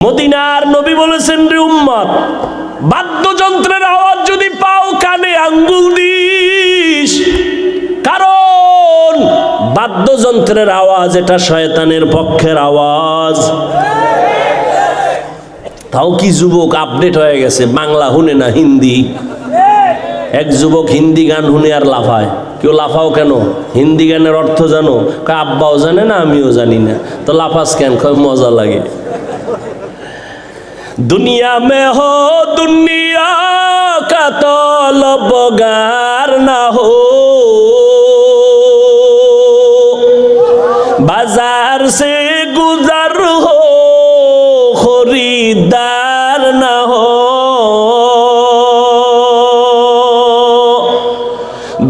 মদিনার নবী বলেছেন, রে উম্মত, বাদ্যযন্ত্রের আওয়াজ যদি পাও কানে আঙ্গুল দিস, কারণ বাদ্যযন্ত্রের আওয়াজ এটা শয়তানের পক্ষের আওয়াজ। তাও কি যুবক আপডেট হয়ে গেছে, বাংলা শুনে না হিন্দি। এক যুবক হিন্দি গান শুনে আর লাফায়। কেউ লাফাও কেন? হিন্দি গানের অর্থ জানো? আব্বাও জানে না, আমিও জানি না, তো লাফাস কেন? মজা লাগে। दुनिया में हो दुनिया का तलबगार ना हो, बाजार से गुजर हो खरीदार ना हो।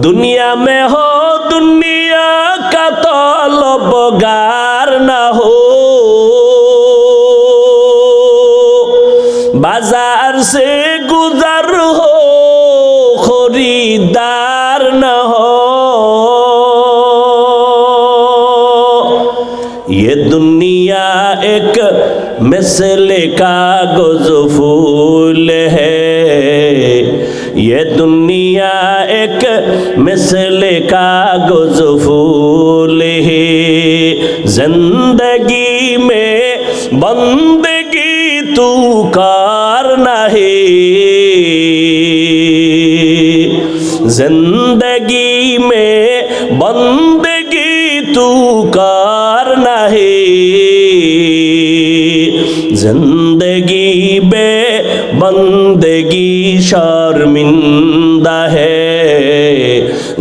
दुनिया में हो दुनिया का तलबगार ना हो, बाजार से गुजर हो खरीदार न हो। ये दुनिया एक मिसले कागज फूल है, ये दुनिया एक मिसले कागज फूल है। जिंदगी में बंदगी तू कार नहीं, जिंदगी में बंदगी तू कार नहीं, जिंदगी बे बंदगी शर्मिंदा है,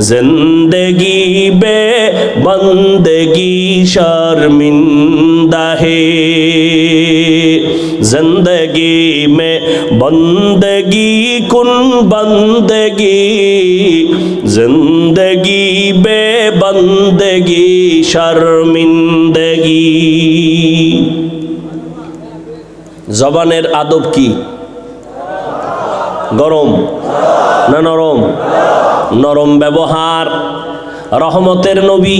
जिंदगी बे बंदगी शर्मिंदा है। जिंदगी में बंदगी कुन बंदगी, जिंदगी बे बंदगी शर्मिंदगी। জবানের আদব কি? গরম না নরম? নরম ব্যবহার। রহমতের নবী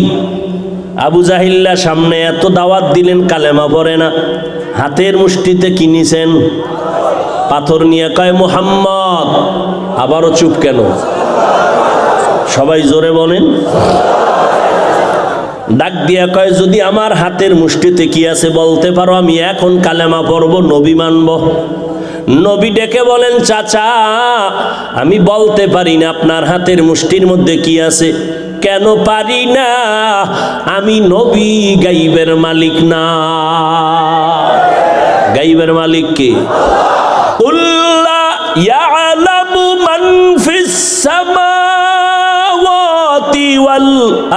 আবু জাহিল্লা সামনে এত দাওয়াত দিলেন, কালেমা পড়ে না। হাতের মুষ্টিতে কিনেছেন পাথর নিয়ে, কয় মুহাম্মদ। আবারও চুপ কেন? সবাই জোরে বলেন। ডাক দিয়া কয়, যদি আমার হাতের মুষ্টিতে কি আছে বলতে পারো, আমি এখন কালেমা পড়ব, নবী মানব। নবী ডেকে বলেন, চাচা আমি বলতে পারি না আপনার হাতের মুষ্টির মধ্যে কি আছে। কেন পারি না? আমি নবী গাইবের মালিক না। গাইবের মালিক কে? কুল্লা ইয়ালামু মান ফিস সামাওয়াতি ওয়াল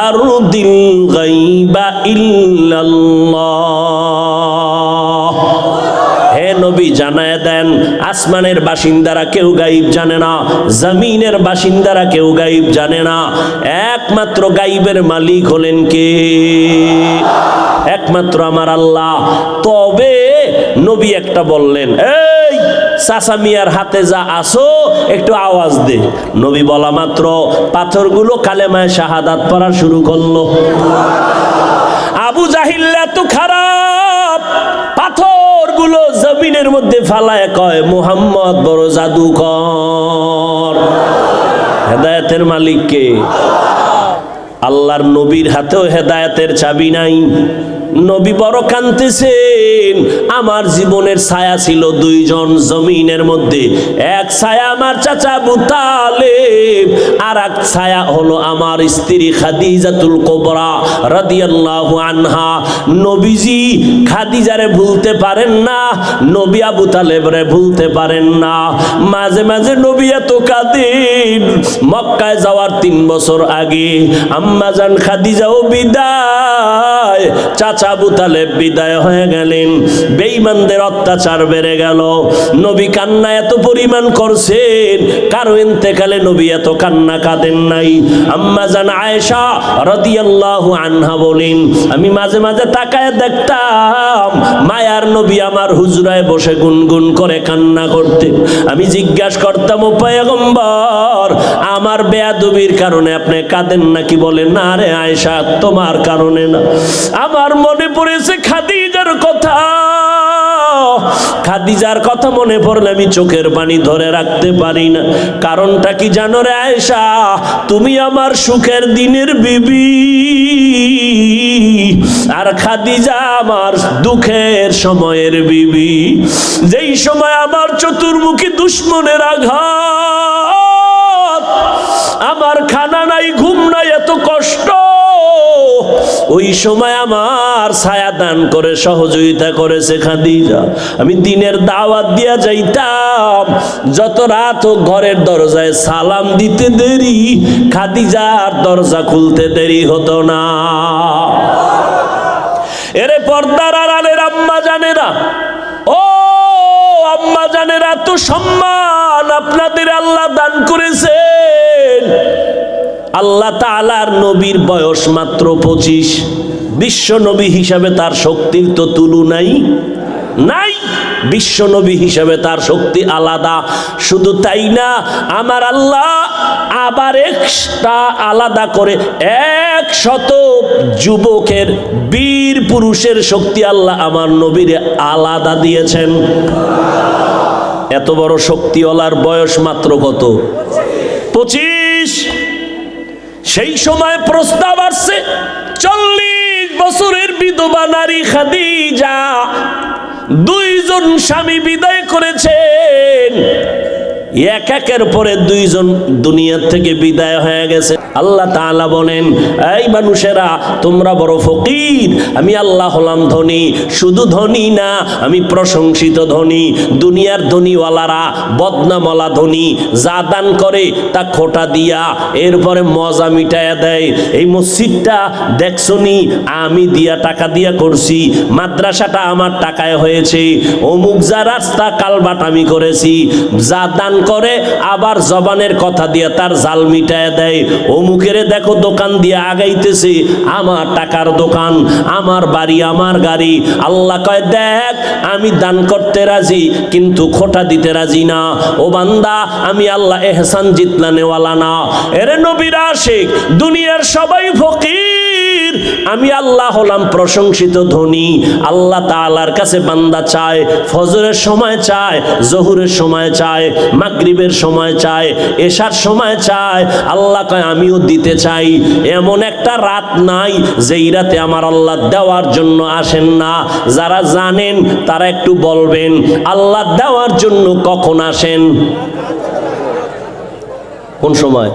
আরদিল গায়বা ইল্লাল্লাহ। হে নবী জানায় দেন, আসমানের বাসিন্দারা কেউ গায়েব জানে না, জমিনের বাসিন্দারা কেউ গায়েব জানে না। একমাত্র গায়েবের মালিক হলেন কে? একমাত্র আমার আল্লাহ। তবে নবী একটা বললেন, এই চাচা মিয়ার হাতে যা আসো একটু আওয়াজ দে। নবী বলা মাত্র পাথরগুলো কালেমায়ে শাহাদাত পড়া শুরু করলো। আবু জাহিল এত খারাপ, পাথরগুলো জমিনের মধ্যে ফালায় কয়, মুহাম্মদ বড় জাদুকর। হেদায়েতের মালিক কে? আল্লাহর নবীর হাতেও হেদায়েতের চাবি নাই। নবী বড় কাঁদতেছেন। আমার জীবনের ছায়া ছিল দুইজন জমিনের মধ্যে, এক ছায়া আমার চাচা আবু তালেব, আর এক ছায়া হলো আমার স্ত্রী খাদিজাতুল কুবরা রাদিয়াল্লাহু আনহা। নবীজি খাদিজারে ভুলতে পারেন না, নবী আবু তালেবরে ভুলতে পারেন না। মাঝে মাঝে নবী এত কাঁদেন, মক্কায় যাওয়ার 3 বছর আগে আম্মাজান খাদিজাও বিদায়, চাচা আবু তালেব বিদায় হয়ে গেলেন। বেঈমানদের অত্যাচার বেড়ে গেল। নবী কান্না এত পরিমাণ করছেন, কারো ইন্তেকালে নবী এত কান্না কাঁদেন নাই। আম্মা জান আয়েশা রাদিয়াল্লাহু আনহা বলেন, আমি মাঝে মাঝে তাকায় দেখতাম মায়ার নবী আমার হুজরায় বসে গুনগুন করে কান্না করতেন। আমি জিজ্ঞাসা করতাম, ও পয়গম্বর, আমার বেয়াদবির কারণে আপনি কাঁদেন নাকি? বলেন, না রে আয়েশা, তোমার কারণে না, আমার মনে পড়েছে খাদিজার কথা। খাদিজার কথা মনে পড়লে আমি চোখের পানি ধরে রাখতে পারি না। কারণটা কি জানো রে আয়েশা? তুমি আমার সুখের দিনের বিবি, আর খাদিজা আমার দুঃখের সময়ের বিবি। যেই সময় আমার চতুর্মুখী দুশ্মনের আঘাত, আমার খানা নাই, ঘুম নাই, এত কষ্ট, ওই সময় আমার ছায়া দান করে সহযোগিতা করেছে খাদিজা। আমি দিনের দাওয়াত দিয়া যাইতাম, যত রাত হোক ঘরের দরজায় সালাম দিতে দেরি, খাদিজার দরজা খুলতে দেরি হতো না। এরে পর্দার আড়ালের আম্মা জানেরা, ও আম্মা জানেরা, তো সম্মান আপনাদের আল্লাহ দান করেছেন। আল্লাহ তাআলার নবীর বয়স মাত্র 25। বিশ্ব নবী হিসাবে তার শক্তির তো তুলনাই নাই। বিশ্ব নবী হিসাবে তার শক্তি আলাদা। শুধু তাই না, আমার আল্লাহ আবার এক্সট্রা আলাদা করে 100 যুবকের, বীর পুরুষের শক্তি আল্লাহ আমার নবীরে আলাদা দিয়েছেন। এত বড় শক্তিওয়ালার বয়স মাত্র কত? 25। সেই সময় প্রস্তাব আসছে 40 বছরের বিধবা নারী খাদিজা, 2 জন স্বামী বিদায় করেছেন, একের পরে 2 জন দুনিয়ার থেকে বিদায় হয়ে গেছে। আল্লাহ তাআলা বলেন, এই মানুষেরা তোমরা বড় ফকির, আমি আল্লাহ হলাম ধনী। শুধু ধনী না, আমি প্রশংসিত ধনী। দুনিয়ার ধনীওয়ালারা বদনামওয়ালা ধনী, যা দান করে তা খোটা দিয়া এরপরে মজা মিটায়া দেয়। এই মসজিদটা দেখছনি, আমি দিয়া টাকা দিয়া করছি, মাদ্রাসাটা আমার টাকায় হয়েছে, অমুক যা রাস্তা কালবাট আমি করেছি। যা দান করে আবার জবানের কথা দিয়ে তার জাল মিটায় দেয়। অমুকের দেখো দোকান দিয়ে আগাইতেছে, আমার টাকার দোকান, আমার বাড়ি, আমার গাড়ি। আল্লাহ কয়, দেখ আমি দান করতে রাজি, কিন্তু খোটা দিতে রাজি না। ও বান্দা, আমি আল্লাহ এহসান জিতলানেওয়ালা না। এরে নবীর আশিক, দুনিয়ার সবাই ফকির, আমি আল্লাহ হলাম প্রশংসিত ধনী। আল্লাহ তাআলার কাছে বান্দা চায়, ফজরের সময় চায়, জোহরের সময় চায়, মাগরিবের সময় চায়, এশার সময় চায়। আল্লাহ কয়, আমিও দিতে চাই। এমন একটা রাত নাই যেই রাতে আমার আল্লাহ দেওয়ার জন্য আসেন না। যারা জানেন তারা একটু বলবেন, আল্লাহ দেওয়ার জন্য কখন আসেন? কোন সময়?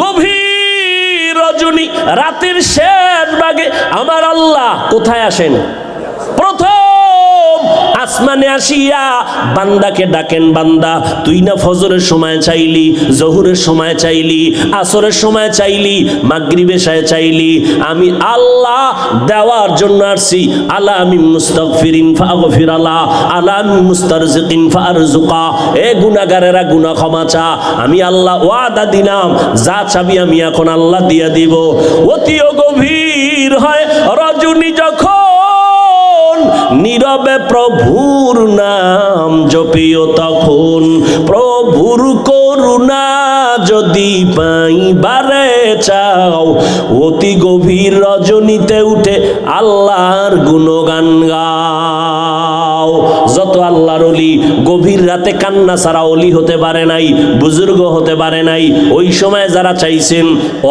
গভীর রজনী, রাতের শেষ ভাগে আমার আল্লাহ কোথায় আসেন? প্রথম আসমানে আসিয়া বান্দাকে ডাকেন, বান্দা তুই না ফজরের সময় চাইলি, জোহরের সময় চাইলি, আসরের সময় চাইলি, মাগরিবে চাইলি, আমি আল্লাহ দেওয়ার জন্য আসছি। আলা আমি মুস্তাগফিরিন ফাগফির আলা, আলা আমি মুস্তারজিকিন ফারজুকা। এ গুনাহগারেরা গুনাহ ক্ষমা চা, আমি আল্লাহ ওয়াদা দিলাম, যা চাবি আমি এখন আল্লাহ দিয়া দিব। অতিও গভীর হয় রজনী যখন, নীরবে প্রভুর নাম জপিও তখন। প্রভুর করুণা যদি পাইবারে চাও, অতি গভীর রজনীতে উঠে আল্লাহর গুণগান গাও। যত আল্লাহর ওলি গভীর রাতে কান্না ছাড়া ওলি হতে পারে নাই, বুজুর্গ হতে পারে নাই। ওই সময় যারা চাইছেন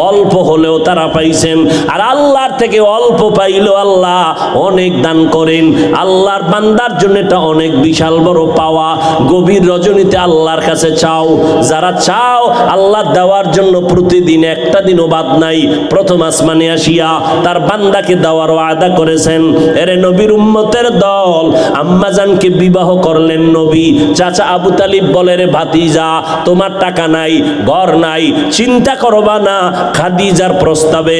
অল্প হলেও তারা পাইছেন, আর আল্লাহর থেকে অল্প পাইলেও আল্লাহ অনেক দান করেন। আল্লাহর বান্দার জন্য এটা অনেক বিশাল বড় পাওয়া। গভীর রজনীতে আল্লাহর কাছে চাও। যারা চাও আল্লাহ দেওয়ার জন্য প্রতিদিন একটা দিনও বাদ নাই, প্রথম আসমানে আসিয়া তার বান্দাকে দেওয়ার ওয়াদা করেছেন। এরে নবীর উম্মতের দল, আম্মাজানকে বিবাহ করলেন নবী। চাচা আবু তালিব বলে, রে ভাতিজা, তোমার টাকা নাই, ঘর নাই, চিন্তা করবা না, খাদিজার প্রস্তাবে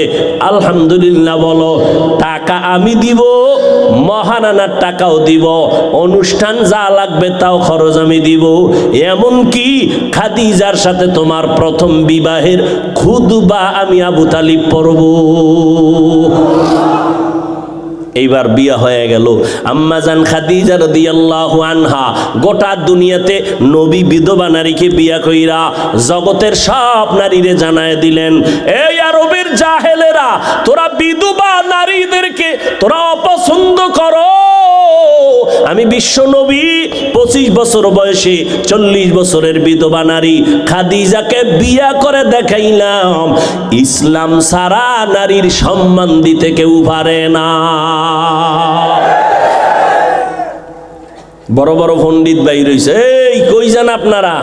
আলহামদুলিল্লাহ বলো। টাকা আমি দিব, মহানানার টাকাও দিব, অনুষ্ঠান যা লাগবে তাও খরচ আমি দিব, এমনকি খাদিজার সাথে তোমার প্রথম বিবাহের খুতবা আমি আবু তালিব পড়ব। এইবার বিয়া হয়ে গেল। আম্মাজান খাদিজা রাদিয়াল্লাহু আনহা গোটা দুনিয়াতে নবী বিধবা নারীকে বিয়া কইরা জগতের সব নারীরে জানায় দিলেন, এই আরবের জাহেলেরা, তোরা বিধবা নারীদেরকে তোরা অপছন্দ করো, আমি বিশ্ব নবী 25 বছর বয়সে 40 বছরের বিধবা নারী খাদিজাকে বিয়া করে দেখাইলাম ইসলাম সারা নারীর সম্মান দিতে কেউ পারে না। বড় বড় পণ্ডিত ভাই রইছে, এই কই যান আপনারা?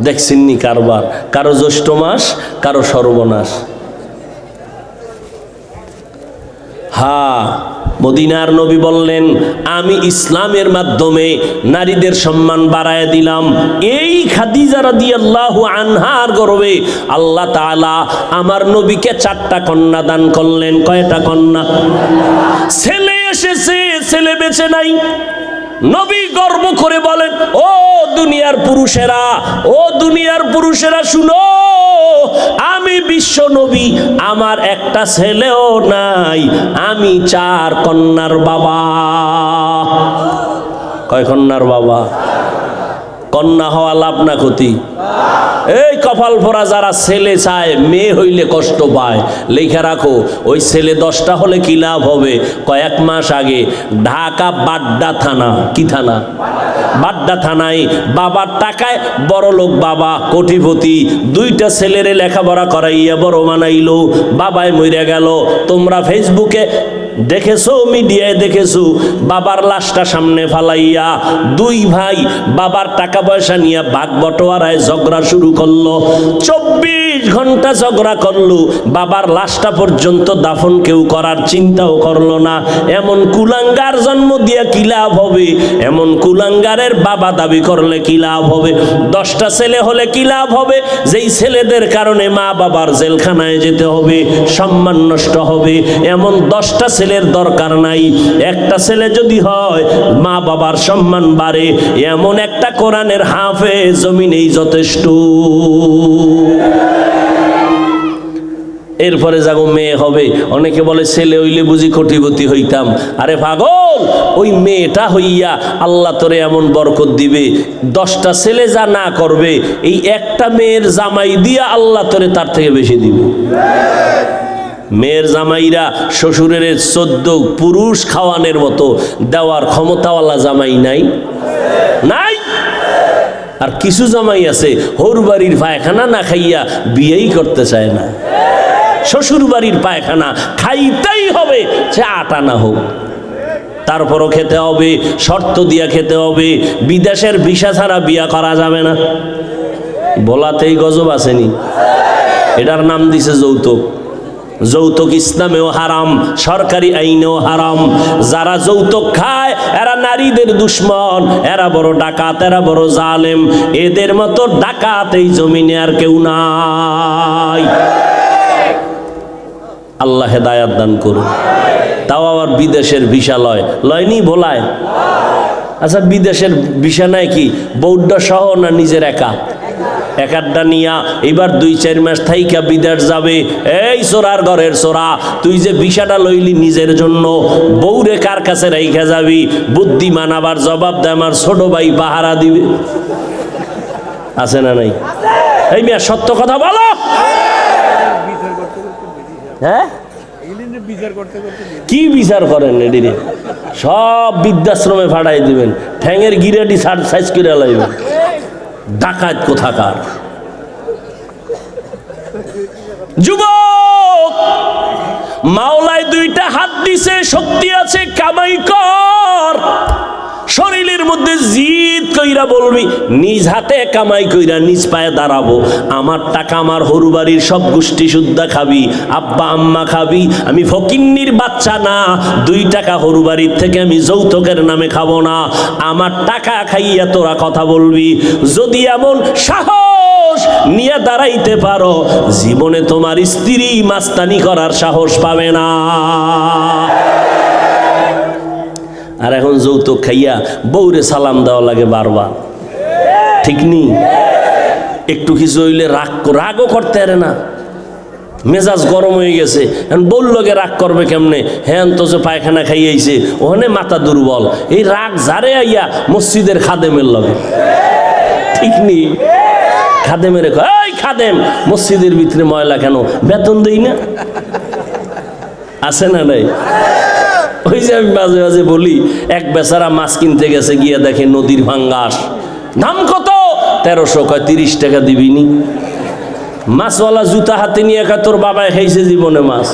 দেখছেননি কারবার, কারো জ্যৈষ্ঠ মাস, কারো সর্বনাশ। হ্যাঁ, মদিনার নবী বললেন আমি ইসলামের মাধ্যমে নারীদের সম্মান বাড়ায় দিলাম। এই খাদিজা রাদিয়াল্লাহু আনহার গর্বে আল্লাহ তাআলা আমার নবীকে 4টা কন্যা দান করলেন। কয়টা কন্যা? ছেলে এসেছে, ছেলে বেঁচে নাই। নবী গর্ব করে বলেন, ও দুনিয়ার পুরুষেরা, ও দুনিয়ার পুরুষেরা শুনো, আমি বিশ্ব নবী, আমার একটা ছেলেও নাই, আমি 4 কন্যার বাবা। কয় কন্যার বাবা? কন্যা হওয়া লাভ না ক্ষতি? এই কপাল ভরা যারা ছেলে চায়, মেয়ে হইলে কষ্ট পায়, লেখা রাখো ওই ছেলে 10টা হলে কি লাভ হবে? কয়েক মাস আগে ঢাকা বাড্ডা থানা, কি থানা? বাড্ডা থানায় বাবার টাকায় বড় লোক বাবা কোটিপতি 2টা ছেলেরে লেখাপড়া করাইয়া বড় বানাইলো, বাবাই মরে গেল। তোমরা ফেসবুকে দেখেছো, মিডিয়ায় দেখেছো, বাবার লাশটা সামনে ফালাইয়া 2 ভাই বাবার টাকা পয়সা নিয়ে ভাগ বটোয়ারায় ঝগড়া শুরু করলো। 24 ঘন্টা ঝগড়া করলো, বাবার লাশটা পর্যন্ত দাফন কেউ করার চিন্তাও করলো না। এমন কুলাঙ্গার জন্ম দিয়া কি লাভ হবে? এমন কুলাঙ্গারের বাবা দাবি করলে কি লাভ হবে? 10টা ছেলে হলে কি লাভ হবে? যেই ছেলেদের কারণে মা বাবার জেলখানায় যেতে হবে, সম্মান নষ্ট হবে। এমন 10টা ছেলের দরকার নাই, একটা ছেলে যদি হয় মা বাবার সম্মান বাড়ে, এমন একটা কোরআনের হাফেজ জমিনেই যথেষ্ট। এরপরে যাগো মেয়ে হবে। অনেকে বলে ছেলে হইলে বুঝি কোটিপতি হইতাম। আরে পাগল, ওই মেয়েটা হইয়া আল্লাহ তোরে এমন বরকত দিবে, 10টা ছেলে যা না করবে এই একটা মেয়ের জামাই দিয়া আল্লাহ তোরে তার থেকে বেশি দিবে। মেয়ের জামাইরা শ্বশুরের 14 পুরুষ খাওয়ানোর মতো দেওয়ার ক্ষমতাওয়ালা জামাই নাই? নাই। আর কিছু জামাই আছে হোর বাড়ির পায়খানা না খাইয়া বিয়েই করতে চায় না। শ্বশুর বাড়ির পায়খানা খাইতেই হবে, সে 8 আনা হোক, তারপরও খেতে হবে, শর্ত দিয়া খেতে হবে। বিদেশের ভিসা ছাড়া বিয়া করা যাবে না। বলাতেই গজব আসেনি? এটার নাম দিছে যৌতুক। যৌতুক ইসলামেও হারাম, সরকারি আইনেও হারাম। যারা যৌতুক খায় এরা নারীদের দুশ্মন, এরা বড় ডাকাত, এরা বড় জালেম। এদের মতো ডাকাত এই জমিনে আর কেউ নাই। আল্লাহ হেদায়াত দান করুন। তাও আবার বিদেশের ভিসা লয়নি ভোলায়। আচ্ছা, বিদেশের ভিসা নাই কি বৌদ্ধ সহ না নিজের একা? একাড্ডা নিয়া এবার 2-4 মাস থাইকা বিদেশ যাবে। এই চোরার ঘরের চোরা, তুই যে ভিসাটা লইলি নিজের জন্য, বউরে কার কাছে রাইখা যাবি? বুদ্ধিমান আবার জবাব দেয় আমার ছোট ভাই পাহারা দিবে। আছে না নাই? এই মিয়া সত্য কথা বলো। হ্যাঁ, কি বিচার করেন? এদিকে সব বৃদ্ধাশ্রমে ফাটাই দিবেন, ঠ্যাঙের গিরাটি সাইজ করে লাইবেন। ডাকাত কোথাকার। যুবক, মাওলায় 2টা হাত দিছে, শক্তি আছে, কামাই কর। শরীরের মধ্যে জিদ কইরা বলবি নিজ হাতে কামাই কইরা নিজ পায়ে দাঁড়াবো। আমার টাকা আমার হরু বাড়ির সব গোষ্ঠী শুদ্ধা খাবি, আব্বা আম্মা খাবি। আমি ফকিন্নির বাচ্চা না, 2 টাকা হরু বাড়ির থেকে আমি যৌতুকের নামে খাবো না। আমার টাকা খাইয়া তোরা কথা বলবি। যদি এমন সাহস নিয়ে দাঁড়াইতে পারো, জীবনে তোমার স্ত্রী মাস্তানি করার সাহস পাবে না। আর এখন যৌতুক খাইয়া বউরে সালাম দেওয়া লাগে বারবার, ঠিক নি? একটু কিছু হইলে রাগও করতে পারে না, মেজাজ গরম হয়ে গেছে। এখন বউর লগে রাগ করবে কেমনে? হ্যাঁ, তো যে পায়খানা খাইয়াইছে ওখানে মাথা দুর্বল। এই রাগ জারে আইয়া মসজিদের খাদেমের লগে, ঠিক নি? খাদেমের এই খাদেম, মসজিদের ভিতরে ময়লা কেন? বেতন দেই না? আছে না নাই? ওই যে আমি মাঝে মাঝে বলি, এক বেচারা মাছ কিনতে গেছে, গিয়ে দেখে নদীর ভাঙ্গাস, দাম কত? 1300। কয় 30 টাকা দিবিনি? মাছওয়ালা জুতা হাতে নিয়ে কয় তোর বাবাই খাইছে জীবনে মাছ।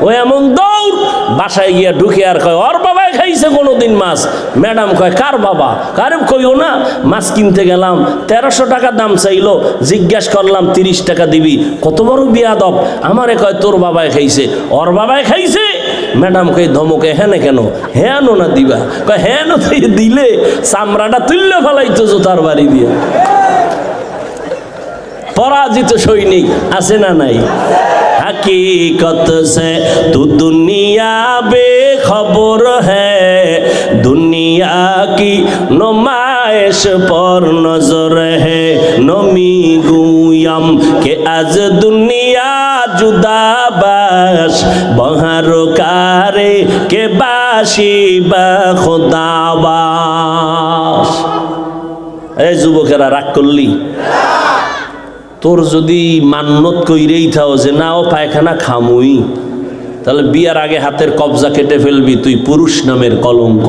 ও এমন দৌড়, বাসায় গিয়া ঢুকে আর কয় ওর বাবাই খাইছে কোনোদিন মাছ। ম্যাডাম কয় কার বাবা? কারে কইও না, মাছ কিনতে গেলাম, 1300 টাকা দাম চাইলো, জিজ্ঞাসা করলাম 30 টাকা দিবি। কত বড় বিয়াদব, আমারে কয় তোর বাবাই খাইছে। ওর বাবাই খাইছে? ম্যাডাম কই ধমকে, হ্যাঁ কেন? হ্যাঁ না দিবা? কয় হ্যাঁ দিলে চামড়াটা তুললে ফেলাইতো জুতার বাড়ি দিয়ে। পরাজিত সৈনিক আছে না নাই? हकीकत से तू दुनिया बेखबर है, दुनिया की नुमाइश पर नजर है। नमी गुयम के आज दुनिया जुदा बाश, बहार कारे के बाशी बा खुदाबाश। ए যুবকেরা রাগ করলি? তোর যদি মান্নত কইরেই থাও যে না ও পায়খানা খামুই, তাহলে বিয়ার আগে হাতের কবজা কেটে ফেলবি, তুই পুরুষ নামের কলঙ্ক।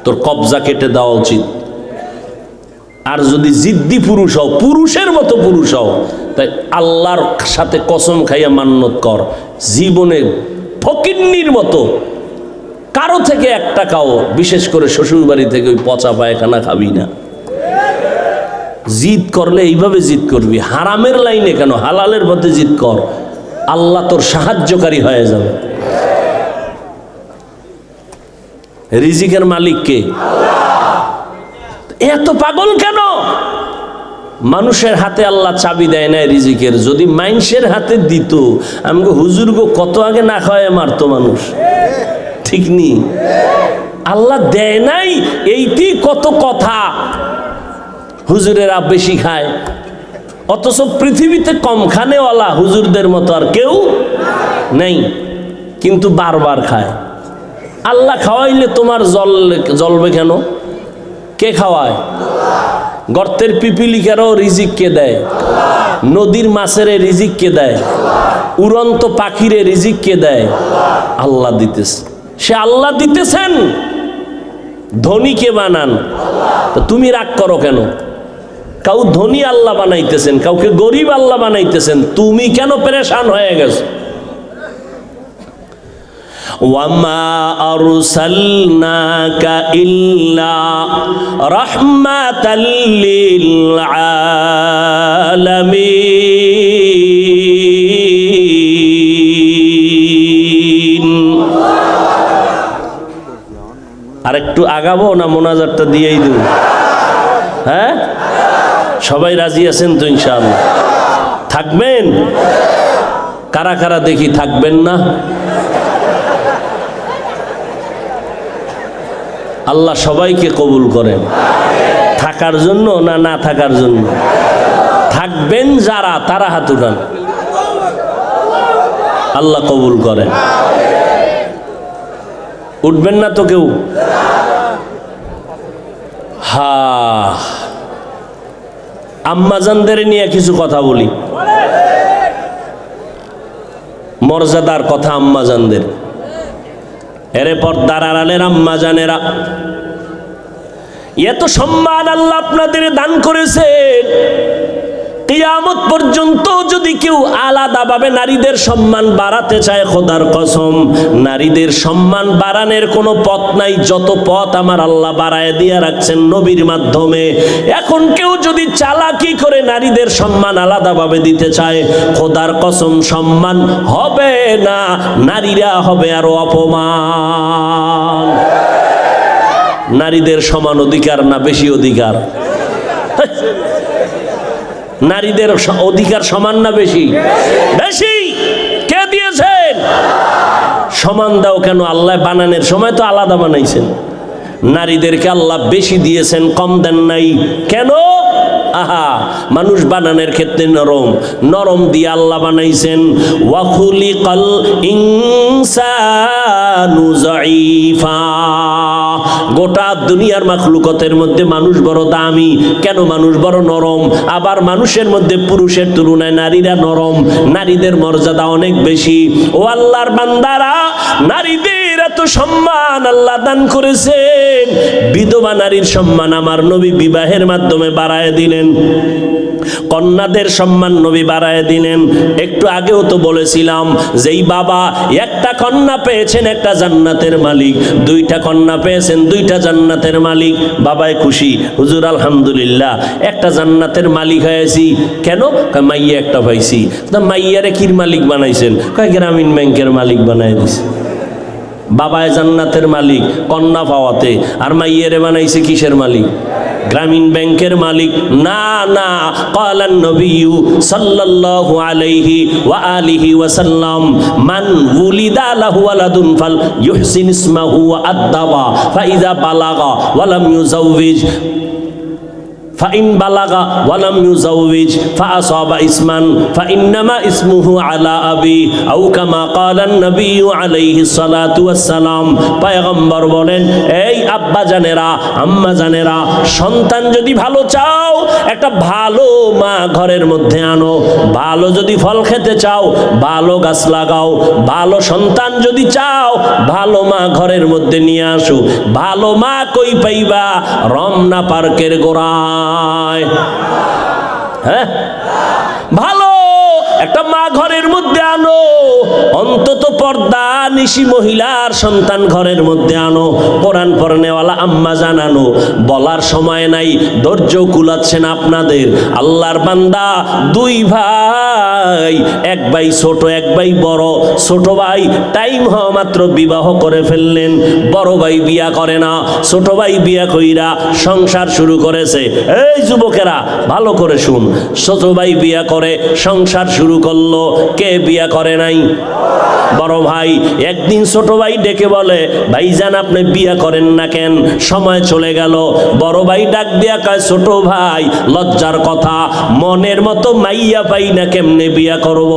তোর কবজা কেটে দেওয়া উচিত। আর যদি জিদ্দি পুরুষ হও, পুরুষের মতো পুরুষ হও, তাই আল্লাহর সাথে কসম খাইয়া মান্নত কর, জীবনে ফকিন্নির মতো কারো থেকে 1 টাকাও, বিশেষ করে শ্বশুর বাড়ি থেকে ওই পচা পায়খানা খাবি না। জিদ করলে এইভাবে জিদ করবি, হারামের লাইনে কেন, হালালের পথে জিদ কর, আল্লাহ তোর সাহায্যকারী হয়ে যাবে। রিজিকের মালিক কে? এত পাগল কেন? মানুষের হাতে আল্লাহ চাবি দেয় না রিজিকের। যদি মানুষের হাতে দিত, আমাকে হুজুর গো কত আগে না খাওয়ায় মারতো মানুষ, ঠিক নি? আল্লাহ দেয় নাই, এইটি কত কথা। হুজুরেরা বেশি খায়, অথচ পৃথিবীতে কম খানেওয়ালা হুজুরদের মতো আর কেউ নেই, কিন্তু বারবার খায়। আল্লাহ খাওয়াইলে তোমার জ্বলবে কেন? কে খাওয়ায়? গর্তের পিপিলিকারও রিজিক কে দেয়? নদীর মাছের রিজিক কে দেয়? উড়ন্ত পাখিরে রিজিক কে দেয়? আল্লাহ দিতেছে। সে আল্লাহ দিতেছেন, ধনীকে বানান, তো তুমি রাগ করো কেন? কাউ ধনী আল্লাহ বানাইতেছেন, কাউকে গরিব আল্লাহ বানাইতেছেন, তুমি কেন পেরেশান হয়ে গেছো? ওয়ামা আরসালনাকা ইল্লা রাহমাতাল লিল আলামিন। আরেকটু আগাবো না মোনাজাতটা দিয়েই দেব? হ্যাঁ, সবাই রাজি আছেন তো ইনশাআল্লাহ? থাকবেন? কারা কারা দেখি থাকবেন না? আল্লাহ সবাইকে কবুল করেন। থাকার জন্য না না থাকার জন্য? থাকবেন যারা, তারা হাত উঠান, আল্লাহ কবুল করেন। উঠবেন না তো কেউ? হা, আম্মাজানদের নিয়ে কিছু কথা বলি, মর্যাদার কথা আম্মাজানদের। এরে পর্দার আড়ালের আম্মাজানেরা, এত সম্মান আল্লাহ আপনাদের দান করেছেন, কিয়ামত পর্যন্ত যদি কেউ আলাদাভাবে নারীদের সম্মান বাড়াতে চায়, খোদার কসম নারীদের সম্মান বাড়ানোর কোনো পথ নাই। যত পথ আমার আল্লাহ বাড়ায় দিয়ে রাখছেন নবীর মাধ্যমে। এখন কেউ যদি চালাকি করে নারীদের সম্মান আলাদাভাবে দিতে চায়, খোদার কসম সম্মান হবে না, নারীরা হবে আরো অপমান। নারীদের সমান অধিকার না বেশি অধিকার? নারীদের অধিকার সমান না বেশি? বেশি। কে দিয়েছেন? সমান দাও কেন? আল্লাহ বানানোর সময় তো আলাদা বানাইছেন। নারীদেরকে আল্লাহ বেশি দিয়েছেন, কম দেন নাই। কেন? আহা, মানুষ বানানোর ক্ষেত্রে নরম, নরম দিয়ে আল্লাহ বানাইছেন। ওয়া খুলিকাল ইনসানু যায়ীফা। গোটা দুনিয়ার মাখলুকতের মধ্যে মানুষ বড় দামি। কেন? মানুষ বড় নরম। আবার মানুষের মধ্যে পুরুষের তুলনায় নারীরা নরম, নারীদের মর্যাদা অনেক বেশি। ও আল্লাহর বান্দারা, নারীদের এত সম্মান আল্লাহ দান করেছেন। বিধবা নারীর সম্মান আমার নবী বিবাহের মাধ্যমে বাড়ায় দিলেন, কন্যাদের সম্মান নবী বাড়ায় দিলেন। একটু আগেও তো বলেছিলাম, যেই বাবা একটা কন্যা পেয়েছেন একটা জান্নাতের মালিক, দুইটা কন্যা পেয়েছেন দুইটা জান্নাতের মালিক। বাবাই খুশি, হুজুর আলহামদুলিল্লাহ একটা জান্নাতের মালিক হয়েছি। কেন? মাইয়া একটা পাইছি। মাইয়ারে কির মালিক বানাইছেন? গ্রামীণ ব্যাংকের মালিক বানাই দিছে। বাবায় জান্নাতের মালিক কন্যা পাওয়াতে, আর মাইয়ারে বানাইছে কিসের মালিক? গ্রামীণ ব্যাংকের মালিক। না না, ক্বালান নবী সাল্লাল্লাহু আলাইহি ওয়া আলিহি ওয়া সাল্লাম, মান উলিদা লাহু ওয়ালাদুন ফাল ইউহসিন ইসমাহু ওয়া আদ্দাবা ফাইযা বালাগা ওয়া লাম ইউজাওবিজ ফাইন বালাগা ওয়ালাম ইউজাওবিজ ফাআসাবা ইসমান ফাইন্নামা ইসমুহু আলা আবি আও কামা ক্বালান নবী আলাইহিস সালাতু ওয়াস সালাম। পয়গম্বর বলেন, এই আব্বা জানেরা, আম্মা জানেরা, সন্তান যদি ভালো চাও একটা ভালো মা ঘরের মধ্যে আনো। ভালো যদি ফল খেতে চাও ভালো গাছ লাগাও। ভালো সন্তান যদি চাও ভালো মা ঘরের মধ্যে নিয়ে আসো। ভালো মা কই পাইবা? রমনা পার্কের গোড়ায়। হ্যাঁ, ভালো একটা মা ঘরের মধ্যে আনো। অন্তত পর্দা নিশি মহিলার সন্তান ঘরের মধ্যে আনো। কোরআন পড়নেওয়ালা আম্মা জানানো। বলার সময় নাই, ধৈর্য কুলাচ্ছে না আপনাদের। আল্লাহর বান্দা দুই ভাই, এক ভাই ছোট এক ভাই বড়। ছোট ভাই টাইম হওয়া মাত্র বিবাহ করে ফেললেন, বড় ভাই বিয়া করে না। ছোট ভাই বিয়া কইরা সংসার শুরু করেছে। এই যুবকেরা ভালো করে শুন, ছোট ভাই বিয়া করে সংসার শুরু করলো, কে বিয়া করে নাই? বড় ভাই। একদিন ছোট ভাই ডেকে বলে, ভাইজান আপনি বিয়া করেন না কেন? সময় চলে গেল। বড় ভাই ডাক দিয়া কয়, ছোট ভাই লজ্জার কথা, মনের মতো মাইয়া পাই না, কেমনে বিয়া করব?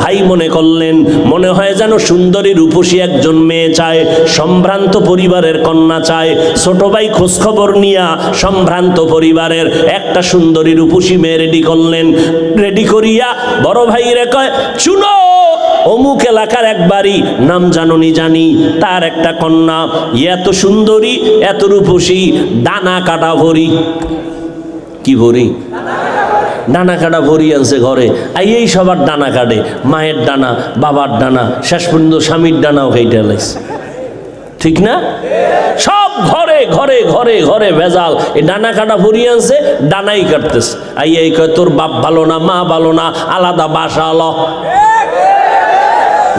ভাই মনে করলেন, মনে হয় যেন সুন্দরী রূপসী একজন মেয়ে চায়, সম্ভ্রান্ত পরিবারের কন্যা চায়। ছোট ভাই খোঁজখবর নিয়া সম্ভ্রান্ত পরিবারের একটা সুন্দরী রূপসী মেয়ে রেডি করলেন। রেডি করিয়া বড় ভাই রে কয়, শুনো, অমুক এলাকার এক বাড়ি, নাম জাননি জানি, তার একটা কন্যা এত সুন্দরী এত রূপসী, ডানা কাটা ভরি। কি ভরি? ডানা কাটা ভরি আনছে ঘরে। এই সবার ডানা কাটে, মায়ের ডানা, বাবার ডানা, শেষ পর্যন্ত স্বামীর ডানাও খাইতে লাগছে। ঠিক না? সব ঘরে ঘরে ঘরে ঘরে ভেজাল। এই ডানা কাটা ভরি আনছে, ডানাই কাটতেছে। এই কয়, তোর বাপ ভালো না, মা ভালো না, আলাদা বাসা আলো।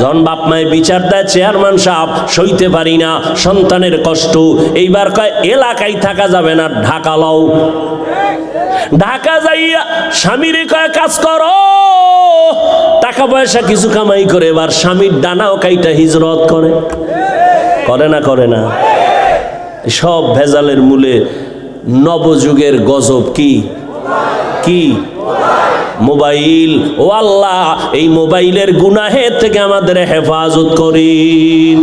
যখন বাপ মায়ে বিচার দেয়, চেয়ারম্যান সাহেব সইতে পারি না সন্তানের কষ্ট, এইবার কয় এলাকায় থাকা যাবে না, ঢাকা লও। ঢাকা যাইয়া স্বামীরে কয়, কাজ করো, টাকা পয়সা কিছু কামাই করে। এবার স্বামীর ডানাও কাইটা হিজরত করে। করে না? করে না? সব ভেজালের মূলে নবযুগের গজব কি? কি? মোবাইল। ও আল্লাহ, এই মোবাইলের গুনাহের থেকে আমাদের হেফাজত করিন।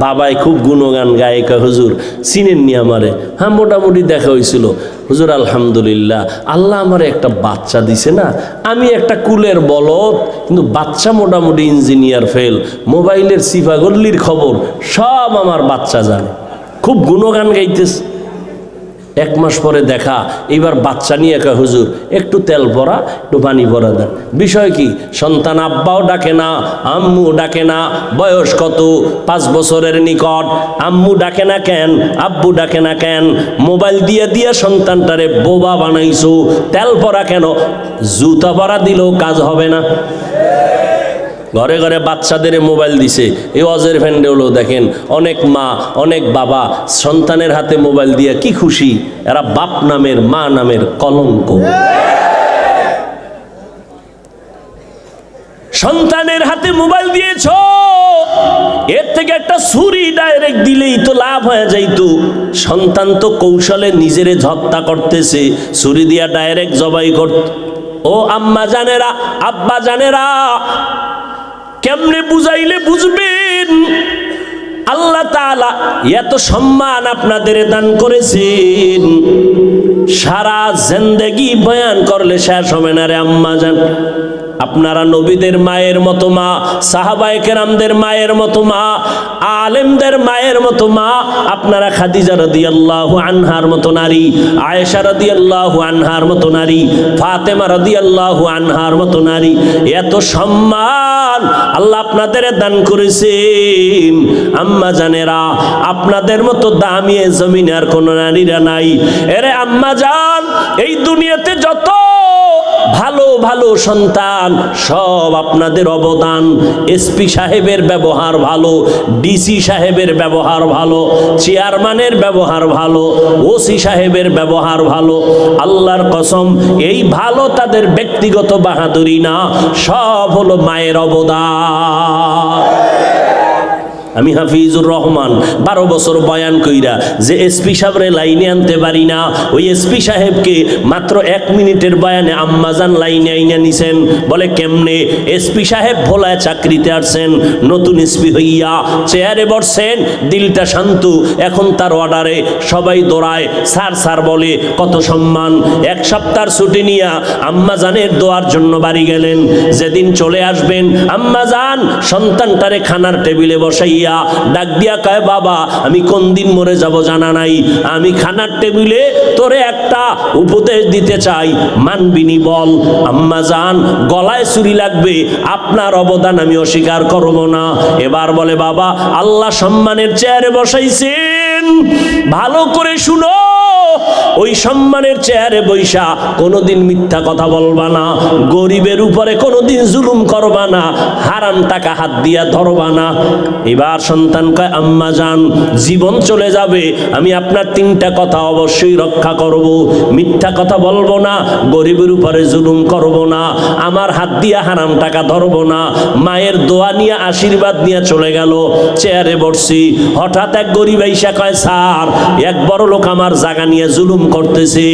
বাবাই খুব গুণগান গায়, হুজুর চিনেননি আমারে? হ্যাঁ, মোটামুটি দেখা হয়েছিল। হুজুর আলহামদুলিল্লাহ, আল্লাহ আমারে একটা বাচ্চা দিছে না, আমি একটা কুলের বলদ, কিন্তু বাচ্চা মোটামুটি ইঞ্জিনিয়ার ফেল। মোবাইলের সিফাগল্লির খবর সব আমার বাচ্চা জানে। খুব গুণগান গাইতেছে। এক মাস পরে দেখা, এইবার বাচ্চা নিয়ে কয়, হুজুর একটু তেল ভরা, একটু পানি ভরা দেন। বিষয় কি? সন্তান আব্বাও ডাকে না, আম্মু ডাকে না। বয়স কত? 5 বছরের নিকট। আম্মু ডাকে না কেন? আব্বু ডাকে না কেন? মোবাইল দিয়ে দিয়ে সন্তানটারে বোবা বানাইছো। তেল ভরা কেন? জুতা ভরা দিলেও কাজ হবে না। ঘরে ঘরে বাচ্চাদের মোবাইল দিছে। এই অজের ফ্যান্ডেও দেখেন, অনেক মা অনেক বাবা সন্তানের হাতে মোবাইল দিয়ে কি খুশি। এরা বাপ নামের মা নামের কলঙ্ক। সন্তানের হাতে মোবাইল দিয়েছ, এর থেকে একটা ছুরি ডাইরেক্ট দিলেই তো লাভ হয়ে যাইতো। সন্তান তো কৌশলে নিজেরে হত্যা করতেছে, ছুরি দিয়া ডাইরেক্ট জবাই করত। ও আম্মা জানেরা, আব্বা জানেরা, কেমনে বুঝাইলে বুঝবেন? আল্লাহ তাআলা এত সম্মান আপনাদের দান করেছেন, সারা জিন্দেগি বয়ান করলে শেষ হবে না রে আম্মা জান। আপনারা নবীদের মায়ের মতো মা, সাহাবায়ে কেরামদের মায়ের মতো মা, আলেমদের মায়ের মতো মা। আপনারা খাদিজা রাদিয়াল্লাহু আনহার মতো নারী, আয়েশা রাদিয়াল্লাহু আনহার মতো নারী, ফাতেমা রাদিয়াল্লাহু আনহার মতো নারী। এত সম্মান আল্লাহ আপনাদের দান করেছেন। আম্মা জানেরা, আপনাদের মতো দামি জমিনে আর কোনো নারীরা নাই। এরে আম্মা জান, এই দুনিয়াতে যত ভালো ভালো সন্তান, সব আপনাদের অবদান। এসপি সাহেবের ব্যবহার ভালো, ডিসি সাহেবের ব্যবহার ভালো, চেয়ারম্যানের ব্যবহার ভালো, ওসি সাহেবের ব্যবহার ভালো। আল্লাহর কসম, এই ভালো তাদের ব্যক্তিগত বাহাদুরি না, সব হলো মায়ের অবদান। আমি হাফিজুর রহমান 12 বছর বয়ান কইরা যে এসপি সাহেবরে লাইনে আনতে পারি না, ওই এসপি সাহেবকে মাত্র 1 মিনিটের বয়ানে আম্মাজান লাইনে আইনা নিছেন। বলে কেমনে? এসপি সাহেব ভোলায় চাকরিতে আসছেন, নতুন এসপি হইয়া চেয়ারে বসছেন, দিলটা শান্ত। এখন তার অর্ডারে সবাই দৌড়ায়, স্যার স্যার বলে, কত সম্মান। 1 সপ্তাহ ছুটি নিয়া আম্মাজানের দোয়ার জন্য বাড়ি গেলেন। যেদিন চলে আসবেন, আম্মাজান সন্তানটারে খানার টেবিলে বসাইয়া ডাক দিয়া কয়, বাবা আমি কোন দিন মরে যাব জানা নাই, আমি খানার টেবিলে তোরে একটা উপদেশ দিতে চাই, মানবিনি বল। আম্মা জান, গলায় ছুরি লাগবে, আপনার অবদান আমি অস্বীকার করব না। এবার বলে, বাবা আল্লাহ সম্মানের চেয়ারে বসাইছেন, ভালো করে শুনো, ওই সম্মানের চেয়ারে বৈশা কোনোদিন মিথ্যা কথা বলবা না, গরিবের উপরে কোনোদিন জুলুম করবা না, হারাম টাকা হাত দিয়া ধরবা না। এবার সন্তান কয়, আম্মা জান জীবন চলে যাবে, আমি আপনার 3টা কথা অবশ্যই রক্ষা করব। মিথ্যা কথা বলবো না, গরিবের উপরে জুলুম করব না, আমার হাত দিয়া হারাম টাকা ধরবো না। মায়ের দোয়া নিয়ে আশীর্বাদ নিয়ে চলে গেল। চেয়ারে বসছি, হঠাৎ এক গরিব আইসা কয়, স্যার এক বড় লোক আমার জায়গা নিয়ে জুলুম করতেছে।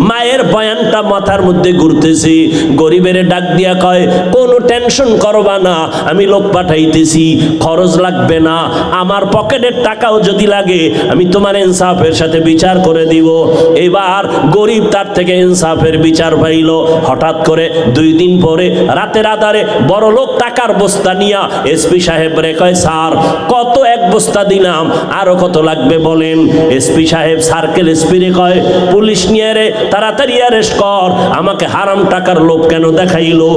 মায়ের বয়ানটা মাথার মধ্যে ঘুরতেছে। গরিবের ডাক দিয়া কয়, কোনো টেনশন করবা না, আমি লোক পাঠাইতেছি, খরচ লাগবে না, আমার পকেটের টাকাও যদি লাগে আমি তোমার ইনসাফের সাথে বিচার করে দিব। এবার গরিব তার থেকে ইনসাফের বিচার পাইল। হঠাৎ করে 2 দিন পরে রাতের আধারে বড় লোক টাকার বস্তা নিয়া এসপি সাহেব রে কয়, স্যার কত 1 বস্তা দিলাম, আরো কত লাগবে বলেন। এসপি সাহেব সার্কেল এসপি রে কয়, পুলিশ নিয়ে রে তাড়াতাড়ি অ্যারেস্ট কর, আমাকে হারাম টাকার লোভ কেন দেখাইলো?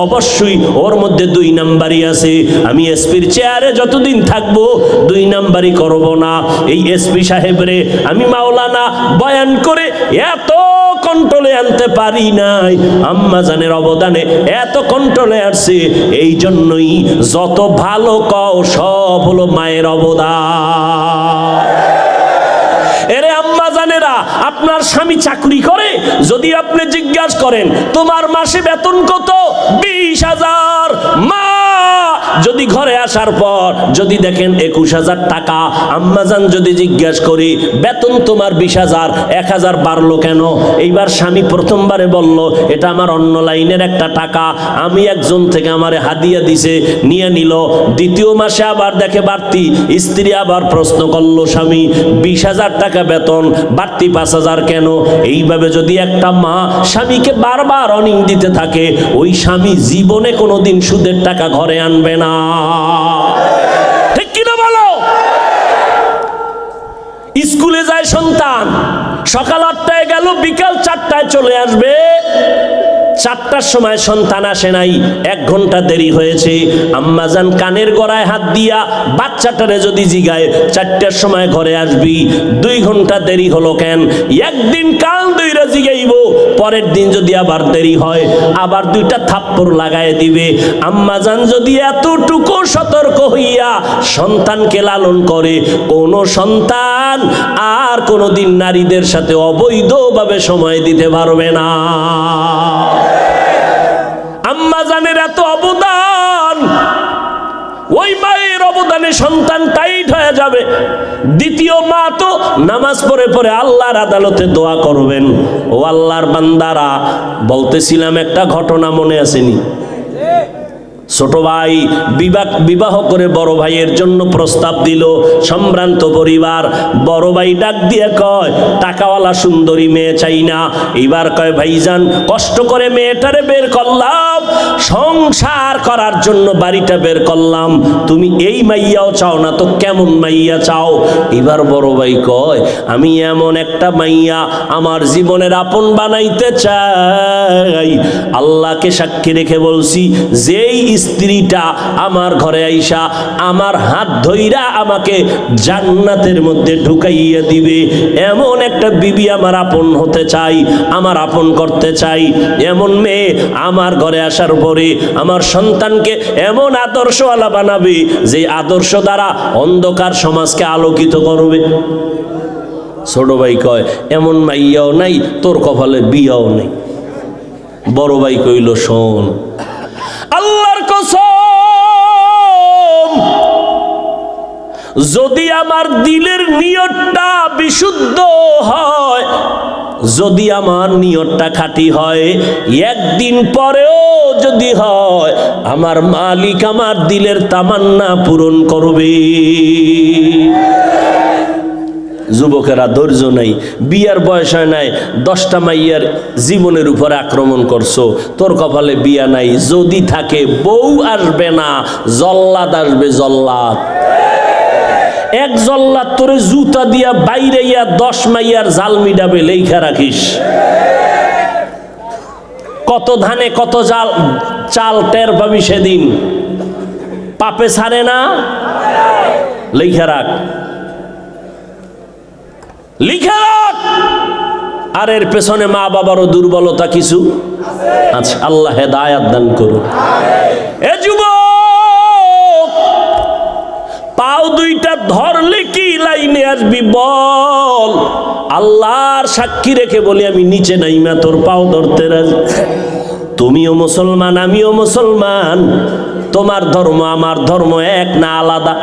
অবশ্যই ওর মধ্যে 2 নাম্বারই আছে, আমি এসপির চেয়ারে যতদিন থাকবো 2 নাম্বারই করব না। এই এসপি সাহেব রে আমি মাওলানা বয়ান করে এত কন্ট্রোলে আনতে পারি নাই, আম্মা জানের অবদানে এত কন্ট্রোলে আসছে। এই জন্যই যত ভালো কও সব হলো মায়ের অবদান। এরে আম্মা জানেরা, আপনার স্বামী চাকরি করে, যদি আপনি জিজ্ঞাসা করেন তোমার মাসে বেতন কত, 20,000, মা যদি ঘরে আসার পর যদি দেখেন 21,000 টাকা, আম্মাজান যদি জিজ্ঞাসা করি বেতন তোমার 20,000, 1,000 বাড়লো কেন? এইবার স্বামী প্রথমবারে বলল, এটা আমার অন্য লাইনের একটা টাকা, আমি একজন থেকে আমারে হাদিয়া দিছে, নিয়ে নিল। দ্বিতীয় মাসে আবার দেখে বাড়তি, স্ত্রী আবার প্রশ্ন করলো, স্বামী 20,000 টাকা বেতন, বাড়তি 5,000 কেন? এইভাবে যদি একটা মা স্বামীকে বারবার অনিং দিতে থাকে, ওই স্বামী জীবনে কোনোদিন সুদের টাকা ঘরে আনবে না। ঠিক কিনা বলো? স্কুলে যায় সন্তান, সকাল 8টায় গেল, বিকাল 4টায় চলে আসবে। 4টার সময় সন্তান আসে নাই, 1 ঘন্টা দেরি হয়েছে। আম্মাজান কানের গড়ায় হাত দিয়া বাচ্চাটারে যদি জিগায় 4টার সময় ঘরে আসবি, 2 ঘন্টা দেরি হলো কেন? একদিন কাল দুইরা জিগাইব, পরের দিন যদি আবার দেরি হয় আবার 2টা থাপ্পড় লাগায় দিবে। আম্মাজান যদি এতটুকু সতর্ক হইয়া সন্তানকে লালন করে, কোন সন্তান আর কোনোদিন নারীদের সাথে অবৈধভাবে সময় দিতে পারবে না। আম্মাজানের এত অবদান, ব্যবধানে সন্তান টাইট হয়ে যাবে। দ্বিতীয় মা তো নামাজ পড়ে পড়ে আল্লাহর আদালতে দোয়া করবেন। ও আল্লাহর বান্দারা, বলতেছিলাম একটা ঘটনা মনে আসেনি? ছোট ভাই বিবাহ করে বড় ভাইয়ের জন্য প্রস্তাব দিল। সম্ভ্রান্ত পরিবার, বড় ভাই ডাক দিয়ে কয়, টাকাওয়ালা সুন্দরী মেয়ে চাই না। এবার কয়, ভাইজান কষ্ট করে মেয়েটারে বের করলাম, সংসার করার জন্য বাড়িটা বের করলাম, তুমি এই মাইয়াও চাও না তো কেমন মাইয়া চাও? এবার বড় ভাই কয়, আমি এমন একটা মাইয়া আমার জীবনের আপন বানাইতে চাই। আল্লাহকে সাক্ষী রেখে বলছি, যেই স্ত্রীটা আমার ঘরে আইসা আমার হাত ধইরা আমাকে জান্নাতের মধ্যে ঢুকাইয়া দিবে, এমন একটা বিবি আমার আপন হতে চাই, আমার আপন করতে চাই। এমন মেয়ে আমার ঘরে আসার পরে আমার সন্তানকে এমন আদর্শওয়ালা বানাবে, যে আদর্শ দ্বারা অন্ধকার সমাজকে আলোকিত করবে। ছোট ভাই কয়, এমন মাইয়াও নাই, তোর কপালে বিয়াও নেই। বড় ভাই কইল, শোন, আল্লাহর কসম, যদি আমার দিলের নিয়তটা বিশুদ্ধ হয়, যদি আমার নিয়তটা খাঁটি হয়, একদিন পরেও যদি হয়, আমার মালিক আমার দিলের তামান্না পূরণ করবে। যুবকেরা ধৈর্য নাই, বিয়ার বয়স হয় নাই, 10টা মাইয়ার জীবনের উপরে আক্রমণ করছো, তোর কপালে বিয়া নাই। যদি থাকে, বউ আসবে না, জল্লাদ আসবে, জল্লাদ। এক জল্লাদ তোরে জুতা দিয়া বাইরে ইয়া 10 মাইয়ার জাল মিডাবে, লেখা রাখিস। কত ধানে কত চাল টের পাবি সেদিন, পাপে ছাড়ে না, লেখা রাখ, লিখে রাখ। আর এর পেছনে মা বাবারও দুর্বলতা কিছু আছে। আল্লাহ হেদায়াত দান করুন। এ যুবক, পাও দুইটা ধরলে কি লাইনে আসবি বল? আল্লাহর সাক্ষী রেখে বলি, আমি নিচে নাইমা তোর পাও ধরতে রাজি। তুমিও মুসলমান, আমিও মুসলমান, তোমার ধর্ম আমার ধর্ম এক না আলাদা?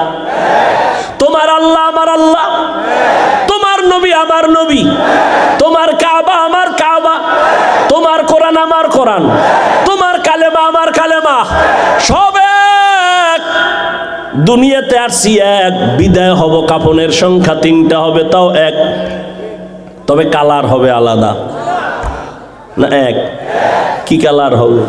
তোমার আল্লাহ আমার আল্লাহ, তোমার নবী আমার নবী, তোমার কাবা আমার কাবা, তোমার কোরআন আমার কোরআন, তোমার কালেমা আমার কালেমা, সব এক। দুনিয়াতে আসছি এক, বিদায় হব, কাফনের সংখ্যা 3টা হবে, তাও এক, তবে কালার হবে আলাদা। না এক? কি কালার হবে?